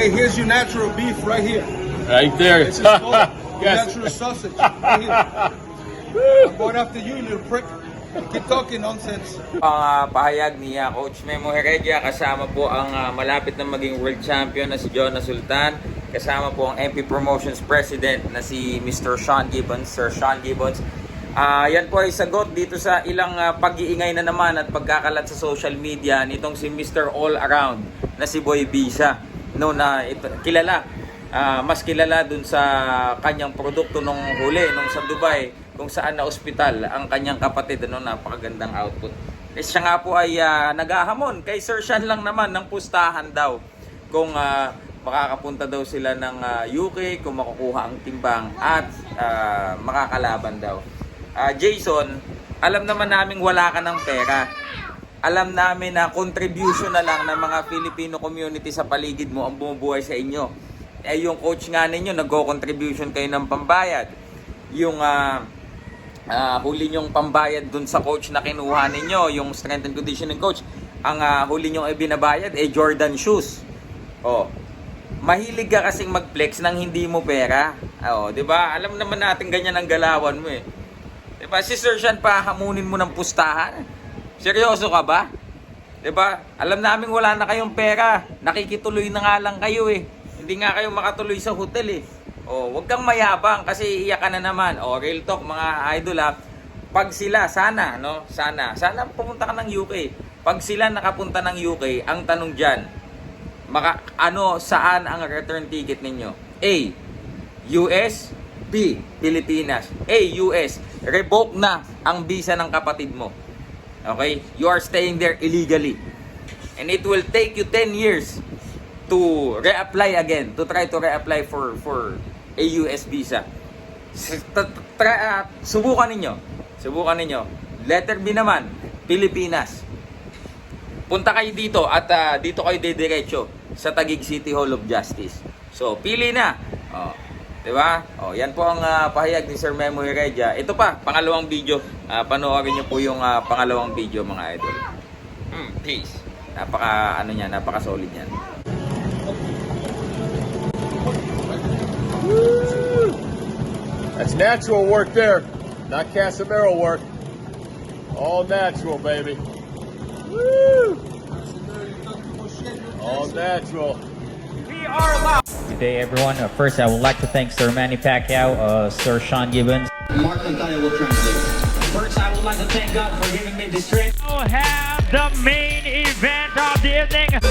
Okay, here's your natural beef right here. Right there. This is called Yes. natural sausage right here. I'm going after you, little prick. Keep talking nonsense. Pahayag ni Coach Memo Heredia, kasama po ang malapit na maging world champion na si Jonas Sultan, kasama po ang MP Promotions President na si Mr. Sean Gibbons, Sir Sean Gibbons. Yan po ay sagot dito sa ilang pag-iingay na naman at pagkakalat sa social media nitong si Mr. All Around na si Boy Bisa, no, na kilala, mas kilala dun sa kanyang produkto nung huli, nung sa Dubai, kung saan na ospital ang kanyang kapatid, ano, napakagandang output. Siya nga po ay naghahamon kay Sir Sean lang naman ng pustahan daw kung makakapunta daw sila ng UK, kung makukuha ang timbang at makakalaban daw. Jason, alam naman namin wala ka ng pera. Alam namin na contribution na lang ng mga Filipino community sa paligid mo ang bumubuhay sa inyo. Yung coach nga ninyo, nagko-contribution kayo ng pambayad. Yung huli nyong pambayad dun sa coach na kinuha ninyo, yung strength and conditioning coach, ang huli nyong ibinabayad Jordan shoes. Oh, mahilig ka kasing mag-flex nang hindi mo pera. Oh, 'di ba? Alam naman natin ganyan ang galawan mo eh. 'Di ba? Si Sir Sean pa hamunin mo ng pustahan. Seryoso ka ba? 'Di ba? Alam namin wala na kayong pera. Nakikituloy na nga lang kayo eh. Hindi nga kayo makatuloy sa hotel eh. Oh, wag kang mayabang kasi iyak ka na naman. Oh, real talk mga idol ha. Pag sila sana, no? Sana pumunta ka ng UK. Pag sila nakapunta ng UK, ang tanong diyan, saan ang return ticket ninyo? A, US, B, Pilipinas. A, US, revoke na ang visa ng kapatid mo. Okay? You are staying there illegally. And it will take you 10 years to reapply again, to try to reapply for a US visa. Subukan ninyo. Letter B naman, Pilipinas. Punta kayo dito at dito kayo dediretso sa Taguig City Hall of Justice. So, pili na. Oh, 'di ba? Oh, yan po ang pahayag ni Sir Memo Heredia. Ito pa, pangalawang video. Panoorin niyo po yung pangalawang video mga idol. Peace. Napaka solid niyan. That's natural work there, not Casemiro work. All natural, baby. Woo! All natural. Good day, everyone. First, I would like to thank Sir Manny Pacquiao, Sir Sean Gibbons. Mark Antaya will translate. First, I would like to thank God for giving me this trip. Have the main event of the evening.